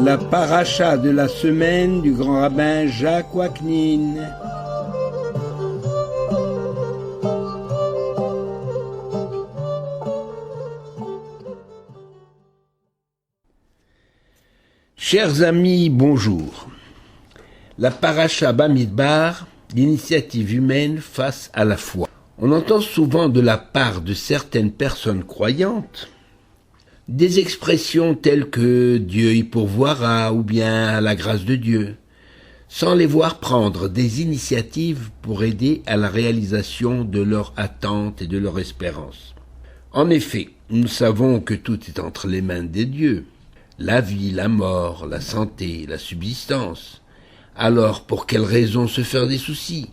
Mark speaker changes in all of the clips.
Speaker 1: La paracha de la semaine du grand rabbin Jacques Waknin. Chers amis, bonjour. La paracha Bamidbar, l'initiative humaine face à la foi. On entend souvent de la part de certaines personnes croyantes des expressions telles que Dieu y pourvoira ou bien à la grâce de Dieu, sans les voir prendre des initiatives pour aider à la réalisation de leurs attentes et de leurs espérances. En effet, nous savons que tout est entre les mains des dieux, la vie, la mort, la santé, la subsistance. Alors pour quelle raison se faire des soucis?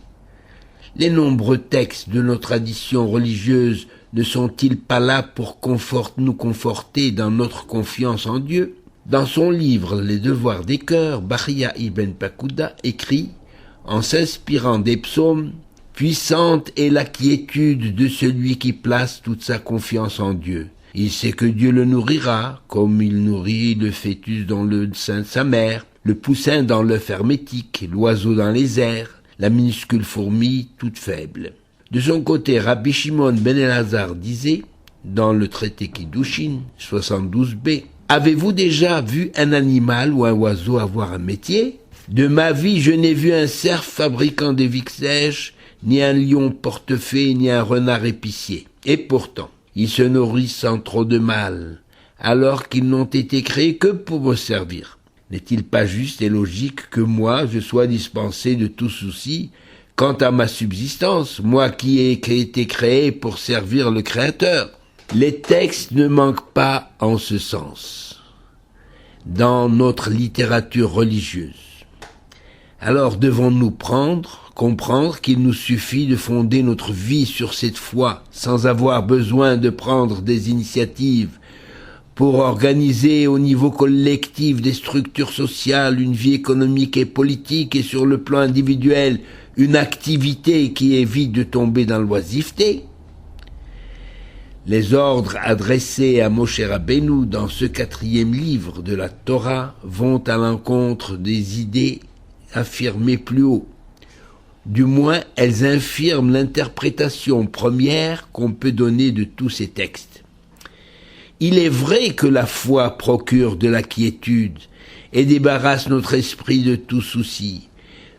Speaker 1: Les nombreux textes de nos traditions religieuses ne sont-ils pas là pour nous conforter dans notre confiance en Dieu? Dans son livre Les devoirs des cœurs, Bahia Ibn Pakuda écrit, en s'inspirant des psaumes, « Puissante est la quiétude de celui qui place toute sa confiance en Dieu. Il sait que Dieu le nourrira, comme il nourrit le fœtus dans le sein de sa mère, le poussin dans l'œuf hermétique, l'oiseau dans les airs, la minuscule fourmi toute faible. » De son côté, Rabbi Shimon ben Elazar disait, dans le traité Kiddushin, 72b, « Avez-vous déjà vu un animal ou un oiseau avoir un métier? De ma vie, je n'ai vu un cerf fabricant des vics sèches, ni un lion portefaix, ni un renard épicier. Et pourtant, ils se nourrissent sans trop de mal, alors qu'ils n'ont été créés que pour me servir. N'est-il pas juste et logique que moi, je sois dispensé de tout souci quant à ma subsistance, moi qui ai été créé pour servir le Créateur? Les textes ne manquent pas en ce sens, dans notre littérature religieuse. Alors devons-nous comprendre qu'il nous suffit de fonder notre vie sur cette foi, sans avoir besoin de prendre des initiatives pour organiser au niveau collectif des structures sociales, une vie économique et politique, et sur le plan individuel, une activité qui évite de tomber dans l'oisiveté? Les ordres adressés à Moshe Rabbeinu dans ce 4e livre de la Torah vont à l'encontre des idées affirmées plus haut. Du moins, elles infirment l'interprétation première qu'on peut donner de tous ces textes. Il est vrai que la foi procure de la quiétude et débarrasse notre esprit de tout souci,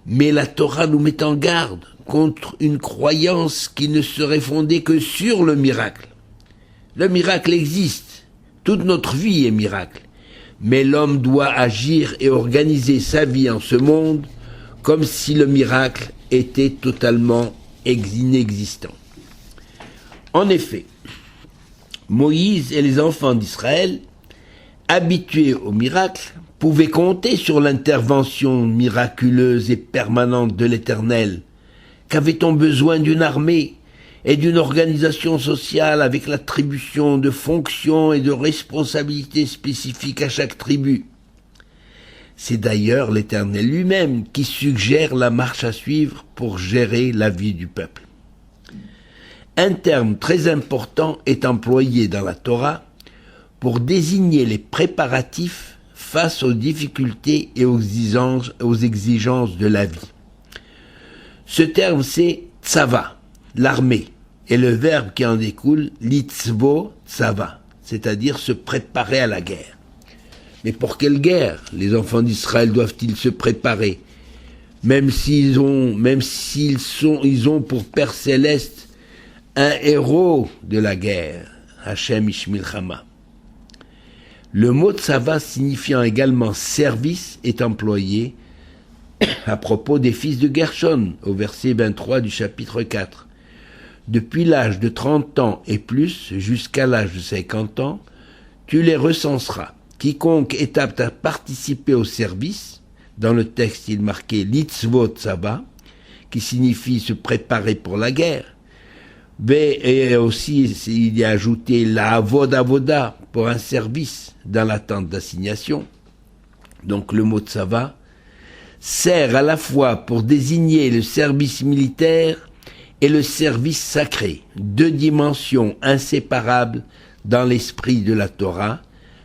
Speaker 1: mais la Torah nous met en garde contre une croyance qui ne serait fondée que sur le miracle. Le miracle existe, toute notre vie est miracle, mais l'homme doit agir et organiser sa vie en ce monde comme si le miracle était totalement inexistant. En effet, Moïse et les enfants d'Israël, habitués au miracle, pouvaient compter sur l'intervention miraculeuse et permanente de l'Éternel. Qu'avait-on besoin d'une armée et d'une organisation sociale avec l'attribution de fonctions et de responsabilités spécifiques à chaque tribu? C'est d'ailleurs l'Éternel lui-même qui suggère la marche à suivre pour gérer la vie du peuple. Un terme très important est employé dans la Torah pour désigner les préparatifs face aux difficultés et aux exigences de la vie. Ce terme, c'est tsava, l'armée, et le verbe qui en découle, litzvo tsava, c'est-à-dire se préparer à la guerre. Mais pour quelle guerre les enfants d'Israël doivent-ils se préparer, même s'ils ont pour Père Céleste un héros de la guerre, Hachem Ish Milchama. Le mot tsava signifiant également service est employé à propos des fils de Gershon, au verset 23 du chapitre 4. Depuis l'âge de 30 ans et plus, jusqu'à l'âge de 50 ans, tu les recenseras. Quiconque est apte à participer au service, dans le texte il marquait litzvot tsava, qui signifie se préparer pour la guerre, et aussi il y a ajouté la avoda pour un service dans l'attente d'assignation. Donc le mot tsava sert à la fois pour désigner le service militaire et le service sacré, deux dimensions inséparables dans l'esprit de la Torah,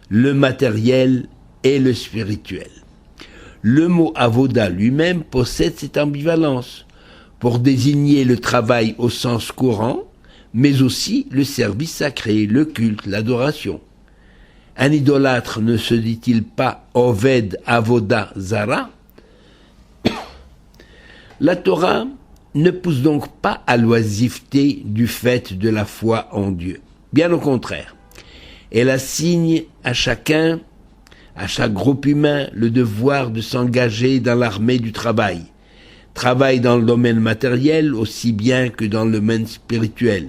Speaker 1: le matériel et le spirituel. Le mot avoda lui-même possède cette ambivalence pour désigner le travail au sens courant, mais aussi le service sacré, le culte, l'adoration. Un idolâtre ne se dit-il pas Oved Avoda Zara? La Torah ne pousse donc pas à l'oisiveté du fait de la foi en Dieu. Bien au contraire, elle assigne à chacun, à chaque groupe humain, le devoir de s'engager dans l'armée du travail. Travail dans le domaine matériel aussi bien que dans le domaine spirituel,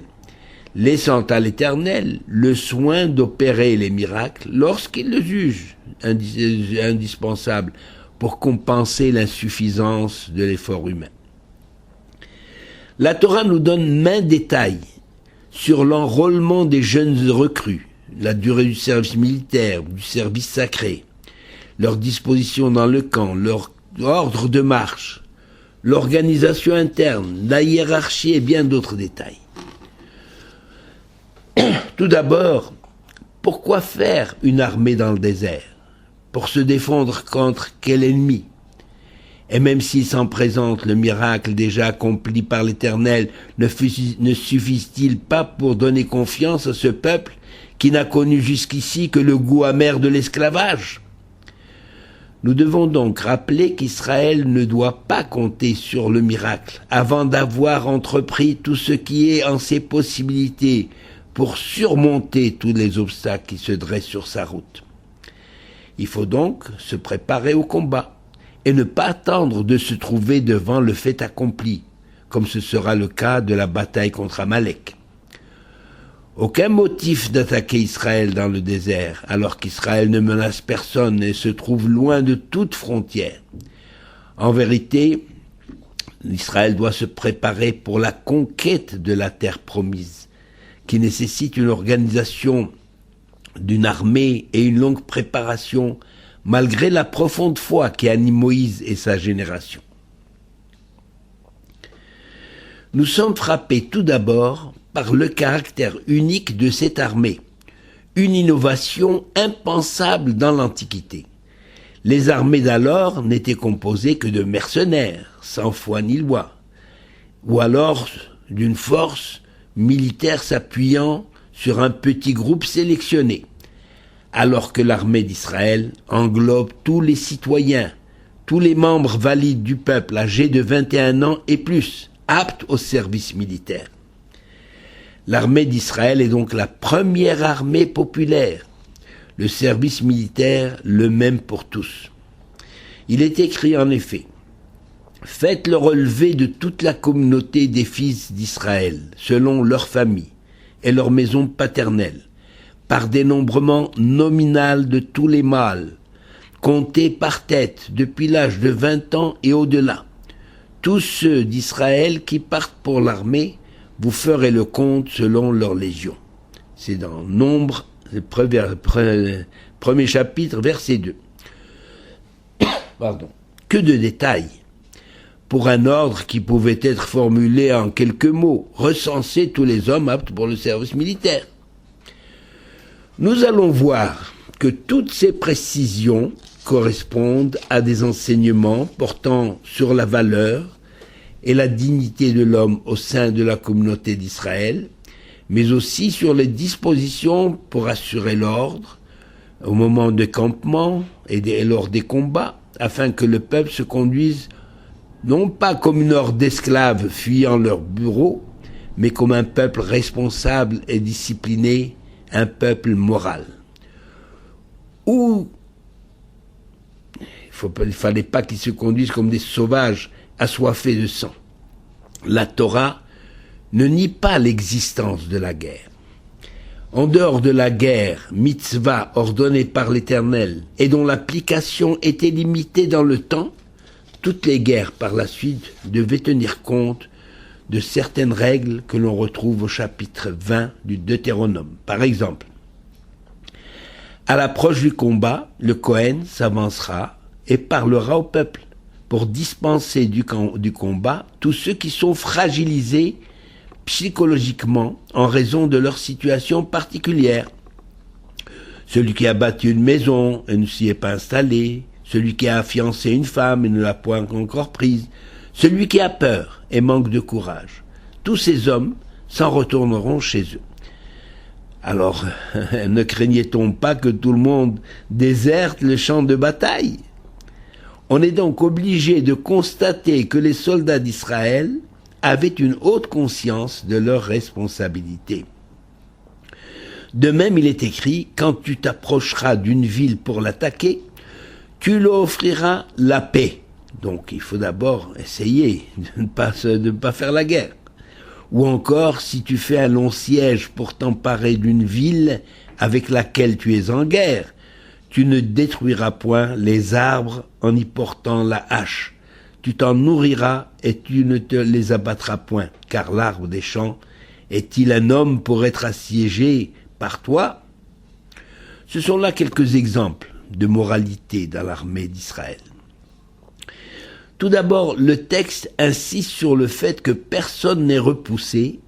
Speaker 1: laissant à l'Éternel le soin d'opérer les miracles lorsqu'il le juge indispensable pour compenser l'insuffisance de l'effort humain. La Torah nous donne maints détails sur l'enrôlement des jeunes recrues, la durée du service militaire, du service sacré, leur disposition dans le camp, leur ordre de marche, l'organisation interne, la hiérarchie et bien d'autres détails. Tout d'abord, pourquoi faire une armée dans le désert? Pour se défendre contre quel ennemi? Et même s'il s'en présente le miracle déjà accompli par l'Éternel, ne suffit-il pas pour donner confiance à ce peuple qui n'a connu jusqu'ici que le goût amer de l'esclavage? Nous devons donc rappeler qu'Israël ne doit pas compter sur le miracle avant d'avoir entrepris tout ce qui est en ses possibilités pour surmonter tous les obstacles qui se dressent sur sa route. Il faut donc se préparer au combat et ne pas attendre de se trouver devant le fait accompli, comme ce sera le cas de la bataille contre Amalek. Aucun motif d'attaquer Israël dans le désert, alors qu'Israël ne menace personne et se trouve loin de toute frontière. En vérité, Israël doit se préparer pour la conquête de la terre promise, qui nécessite une organisation d'une armée et une longue préparation, malgré la profonde foi qui anime Moïse et sa génération. Nous sommes frappés tout d'abord par le caractère unique de cette armée, une innovation impensable dans l'Antiquité. Les armées d'alors n'étaient composées que de mercenaires, sans foi ni loi, ou alors d'une force militaire s'appuyant sur un petit groupe sélectionné, alors que l'armée d'Israël englobe tous les citoyens, tous les membres valides du peuple âgés de 21 ans et plus, aptes au service militaire. L'armée d'Israël est donc la première armée populaire, le service militaire le même pour tous. Il est écrit en effet: « Faites le relevé de toute la communauté des fils d'Israël, selon leur famille et leur maison paternelle, par dénombrement nominal de tous les mâles, comptés par tête depuis l'âge de 20 ans et au-delà. Tous ceux d'Israël qui partent pour l'armée, vous ferez le compte selon leur légion. » C'est dans Nombre, premier chapitre, verset 2. Pardon. Que de détails pour un ordre qui pouvait être formulé en quelques mots: recenser tous les hommes aptes pour le service militaire. Nous allons voir que toutes ces précisions correspondent à des enseignements portant sur la valeur et la dignité de l'homme au sein de la communauté d'Israël, mais aussi sur les dispositions pour assurer l'ordre au moment des campements et lors des combats, afin que le peuple se conduise non pas comme une horde d'esclaves fuyant leur bureau, mais comme un peuple responsable et discipliné, un peuple moral. Où il ne fallait pas qu'ils se conduisent comme des sauvages assoiffés de sang. La Torah ne nie pas l'existence de la guerre. En dehors de la guerre, mitzvah ordonnée par l'Éternel et dont l'application était limitée dans le temps, toutes les guerres par la suite devaient tenir compte de certaines règles que l'on retrouve au chapitre 20 du Deutéronome. Par exemple, à l'approche du combat, le Kohen s'avancera et parlera au peuple pour dispenser du combat tous ceux qui sont fragilisés psychologiquement en raison de leur situation particulière. celui qui a bâti une maison et ne s'y est pas installé, celui qui a fiancé une femme et ne l'a point encore prise, celui qui a peur et manque de courage. Tous ces hommes s'en retourneront chez eux. Alors, ne craignait-on pas que tout le monde déserte le champ de bataille? On est donc obligé de constater que les soldats d'Israël avaient une haute conscience de leurs responsabilités. De même, il est écrit, quand tu t'approcheras d'une ville pour l'attaquer, tu leur offriras la paix. Donc il faut d'abord essayer de ne pas faire la guerre. Ou encore, si tu fais un long siège pour t'emparer d'une ville avec laquelle tu es en guerre, tu ne détruiras point les arbres en y portant la hache. Tu t'en nourriras et tu ne te les abattras point, car l'arbre des champs est-il un homme pour être assiégé par toi? Ce sont là quelques exemples de moralité dans l'armée d'Israël. Tout d'abord, le texte insiste sur le fait que personne n'est repoussé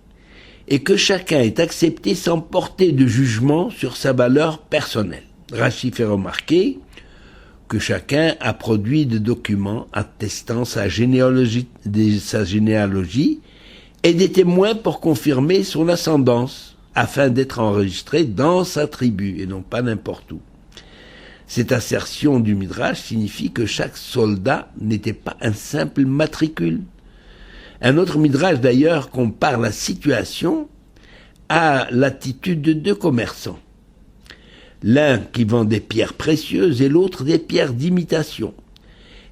Speaker 1: et que chacun est accepté sans porter de jugement sur sa valeur personnelle. Rachi fait remarquer que chacun a produit des documents attestant sa généalogie et des témoins pour confirmer son ascendance, afin d'être enregistré dans sa tribu et non pas n'importe où. Cette assertion du Midrash signifie que chaque soldat n'était pas un simple matricule. Un autre Midrash d'ailleurs compare la situation à l'attitude de deux commerçants. L'un qui vend des pierres précieuses et l'autre des pierres d'imitation.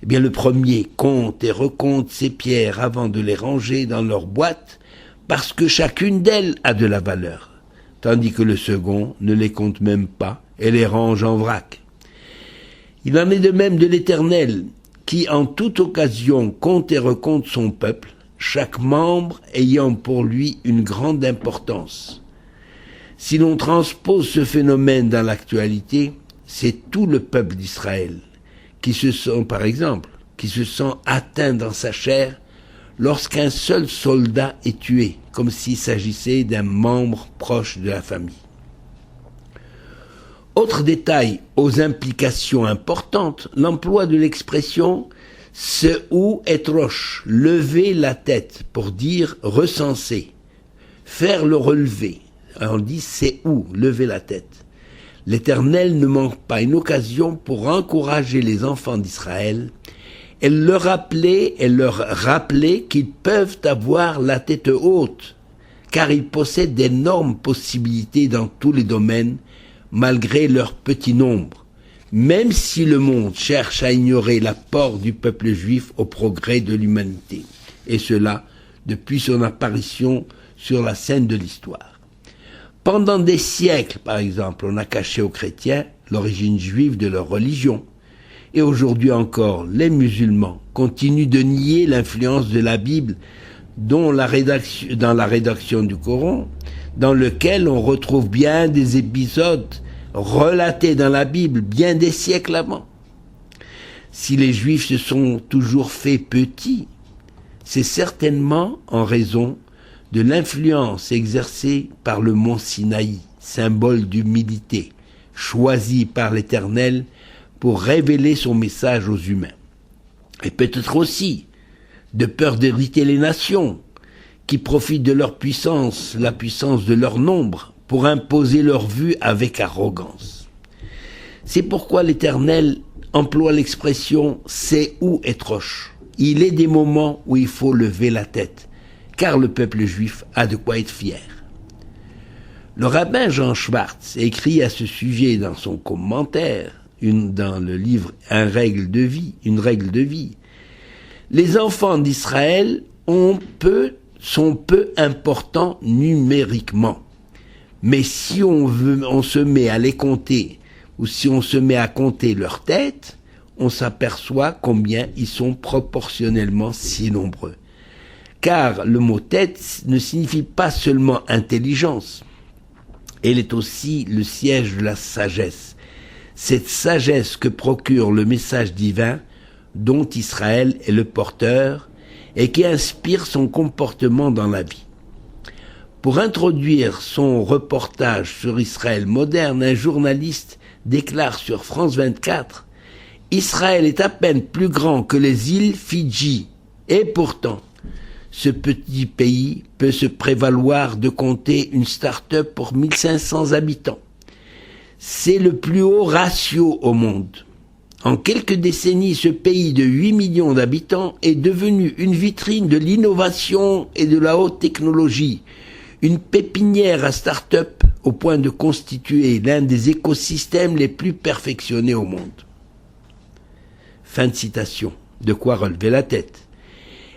Speaker 1: Eh bien, le premier compte et recompte ses pierres avant de les ranger dans leur boîte parce que chacune d'elles a de la valeur, tandis que le second ne les compte même pas et les range en vrac. Il en est de même de l'Éternel, qui en toute occasion compte et recompte son peuple, chaque membre ayant pour lui une grande importance. Si l'on transpose ce phénomène dans l'actualité, c'est tout le peuple d'Israël qui se sent, par exemple, atteint dans sa chair lorsqu'un seul soldat est tué, comme s'il s'agissait d'un membre proche de la famille. Autre détail aux implications importantes, l'emploi de l'expression « se'ou et roche », lever la tête, pour dire recenser, faire le relevé. Alors on dit « se'ou », lever la tête. L'Éternel ne manque pas une occasion pour encourager les enfants d'Israël et leur rappeler qu'ils peuvent avoir la tête haute, car ils possèdent d'énormes possibilités dans tous les domaines, malgré leur petit nombre, même si le monde cherche à ignorer l'apport du peuple juif au progrès de l'humanité, et cela depuis son apparition sur la scène de l'histoire. Pendant des siècles, par exemple, on a caché aux chrétiens l'origine juive de leur religion, et aujourd'hui encore, les musulmans continuent de nier l'influence de la Bible dans la rédaction du Coran, dans lequel on retrouve bien des épisodes relatés dans la Bible bien des siècles avant. Si les Juifs se sont toujours faits petits, c'est certainement en raison de l'influence exercée par le mont Sinaï, symbole d'humilité, choisi par l'Éternel pour révéler son message aux humains. Et peut-être aussi de peur d'hériter les nations, qui profitent de leur puissance, la puissance de leur nombre, pour imposer leur vue avec arrogance. C'est pourquoi l'Éternel emploie l'expression « se'ou et roche ». Il est des moments où il faut lever la tête, car le peuple juif a de quoi être fier. Le rabbin Jean Schwartz écrit à ce sujet dans son commentaire, dans le livre Une règle de vie. Les enfants d'Israël sont peu importants numériquement. Mais si on se met à les compter, ou si on se met à compter leurs têtes, on s'aperçoit combien ils sont proportionnellement si nombreux. Car le mot tête ne signifie pas seulement intelligence, elle est aussi le siège de la sagesse. Cette sagesse que procure le message divin dont Israël est le porteur et qui inspire son comportement dans la vie. Pour introduire son reportage sur Israël moderne, un journaliste déclare sur France 24 « Israël est à peine plus grand que les îles Fidji. Et pourtant, ce petit pays peut se prévaloir de compter une start-up pour 1500 habitants. C'est le plus haut ratio au monde. En quelques décennies, ce pays de 8 millions d'habitants est devenu une vitrine de l'innovation et de la haute technologie, une pépinière à start-up au point de constituer l'un des écosystèmes les plus perfectionnés au monde. » Fin de citation. De quoi relever la tête.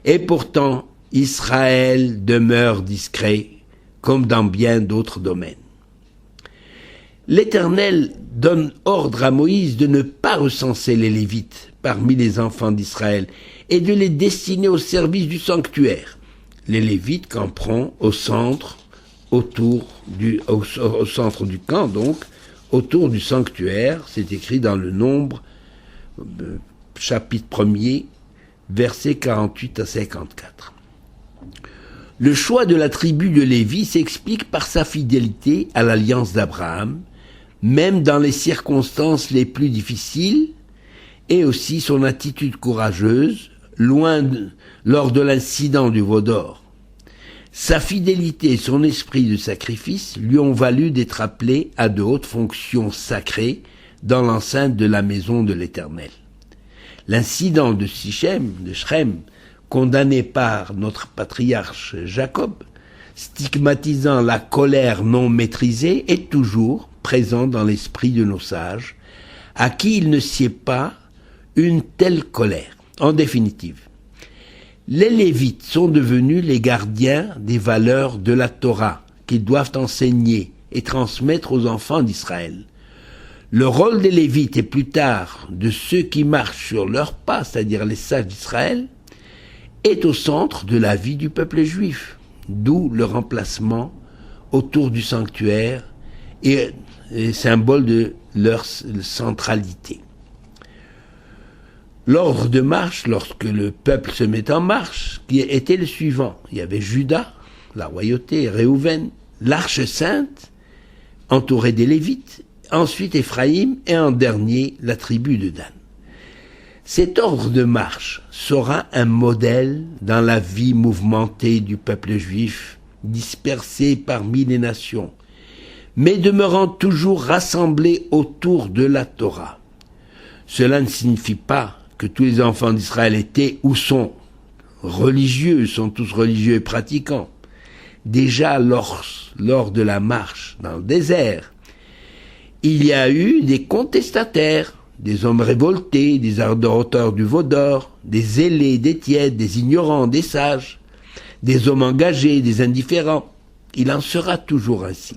Speaker 1: Et pourtant, Israël demeure discret, comme dans bien d'autres domaines. L'Éternel donne ordre à Moïse de ne pas recenser les Lévites parmi les enfants d'Israël et de les destiner au service du sanctuaire. Les Lévites camperont au centre du camp, donc, autour du sanctuaire. C'est écrit dans le Nombre, chapitre 1er, versets 48 à 54. Le choix de la tribu de Lévi s'explique par sa fidélité à l'alliance d'Abraham, même dans les circonstances les plus difficiles, et aussi son attitude courageuse, lors de l'incident du veau d'or. Sa fidélité et son esprit de sacrifice lui ont valu d'être appelé à de hautes fonctions sacrées dans l'enceinte de la maison de l'Éternel. L'incident de Sichem, de Shrem, condamné par notre patriarche Jacob, stigmatisant la colère non maîtrisée, est toujours présent dans l'esprit de nos sages, à qui il ne sied pas une telle colère. En définitive, les Lévites sont devenus les gardiens des valeurs de la Torah qu'ils doivent enseigner et transmettre aux enfants d'Israël. Le rôle des Lévites et plus tard de ceux qui marchent sur leurs pas, c'est-à-dire les sages d'Israël, est au centre de la vie du peuple juif, d'où le remplacement autour du sanctuaire et symbole de leur centralité. L'ordre de marche, lorsque le peuple se met en marche, qui était le suivant. Il y avait Juda, la royauté, Réhouven, l'arche sainte, entourée des Lévites, ensuite Éphraïm et en dernier la tribu de Dan. Cet ordre de marche sera un modèle dans la vie mouvementée du peuple juif, dispersé parmi les nations, mais demeurant toujours rassemblé autour de la Torah. Cela ne signifie pas que tous les enfants d'Israël étaient ou sont religieux, sont tous religieux et pratiquants. Déjà lors de la marche dans le désert, il y a eu des contestataires, des hommes révoltés, des adorateurs du veau d'or, des zélés, des tièdes, des ignorants, des sages, des hommes engagés, des indifférents. Il en sera toujours ainsi.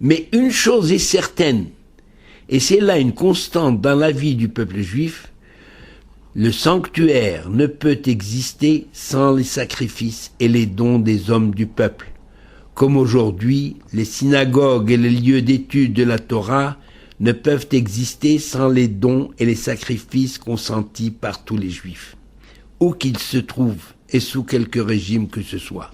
Speaker 1: Mais une chose est certaine, et c'est là une constante dans la vie du peuple juif, le sanctuaire ne peut exister sans les sacrifices et les dons des hommes du peuple. Comme aujourd'hui, les synagogues et les lieux d'étude de la Torah ne peuvent exister sans les dons et les sacrifices consentis par tous les juifs, où qu'ils se trouvent et sous quelque régime que ce soit.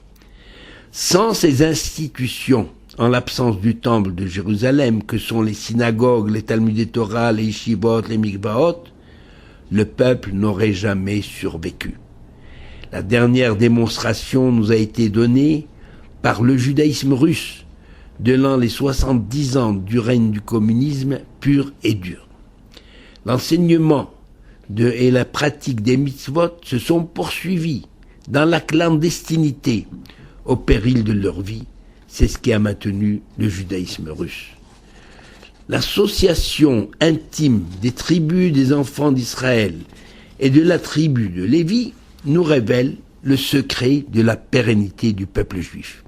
Speaker 1: Sans ces institutions, en l'absence du temple de Jérusalem, que sont les synagogues, les Talmudei Torah, les yeshivot, les mikvaot, le peuple n'aurait jamais survécu. La dernière démonstration nous a été donnée par le judaïsme russe, durant les 70 ans du règne du communisme pur et dur. L'enseignement et la pratique des mitzvot se sont poursuivis dans la clandestinité, au péril de leur vie. C'est ce qui a maintenu le judaïsme russe. L'association intime des tribus des enfants d'Israël et de la tribu de Lévi nous révèle le secret de la pérennité du peuple juif.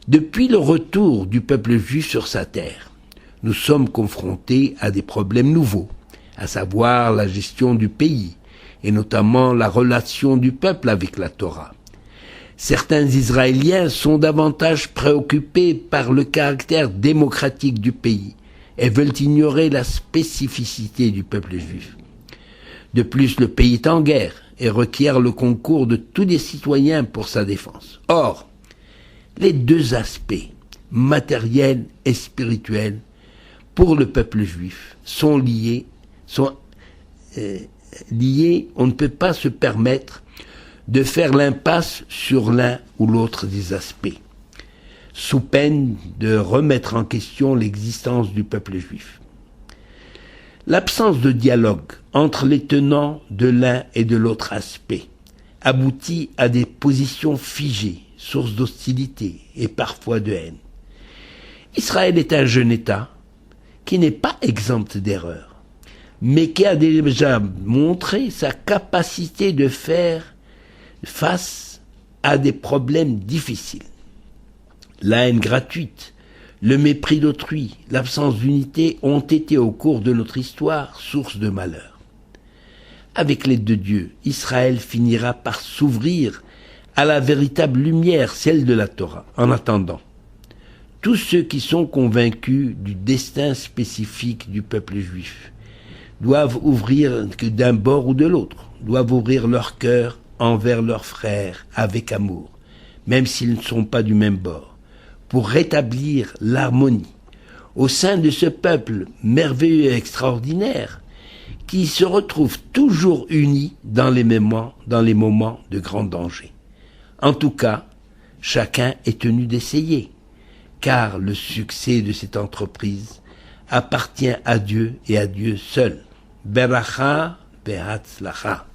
Speaker 1: Depuis le retour du peuple juif sur sa terre, nous sommes confrontés à des problèmes nouveaux, à savoir la gestion du pays, et notamment la relation du peuple avec la Torah. Certains Israéliens sont davantage préoccupés par le caractère démocratique du pays et veulent ignorer la spécificité du peuple juif. De plus, le pays est en guerre et requiert le concours de tous les citoyens pour sa défense. Or, Les deux aspects, matériel et spirituel, pour le peuple juif, sont liés. On ne peut pas se permettre de faire l'impasse sur l'un ou l'autre des aspects, sous peine de remettre en question l'existence du peuple juif. L'absence de dialogue entre les tenants de l'un et de l'autre aspect aboutit à des positions figées, source d'hostilité et parfois de haine. Israël est un jeune État qui n'est pas exempt d'erreurs, mais qui a déjà montré sa capacité de faire face à des problèmes difficiles. La haine gratuite, le mépris d'autrui, l'absence d'unité ont été au cours de notre histoire source de malheur. Avec l'aide de Dieu, Israël finira par s'ouvrir à la véritable lumière, celle de la Torah. En attendant, tous ceux qui sont convaincus du destin spécifique du peuple juif doivent ouvrir, que d'un bord ou de l'autre, doivent ouvrir leur cœur envers leurs frères avec amour, même s'ils ne sont pas du même bord, pour rétablir l'harmonie au sein de ce peuple merveilleux et extraordinaire qui se retrouve toujours uni dans les moments de grand danger. En tout cas, chacun est tenu d'essayer, car le succès de cette entreprise appartient à Dieu et à Dieu seul. Beracha behatzlacha.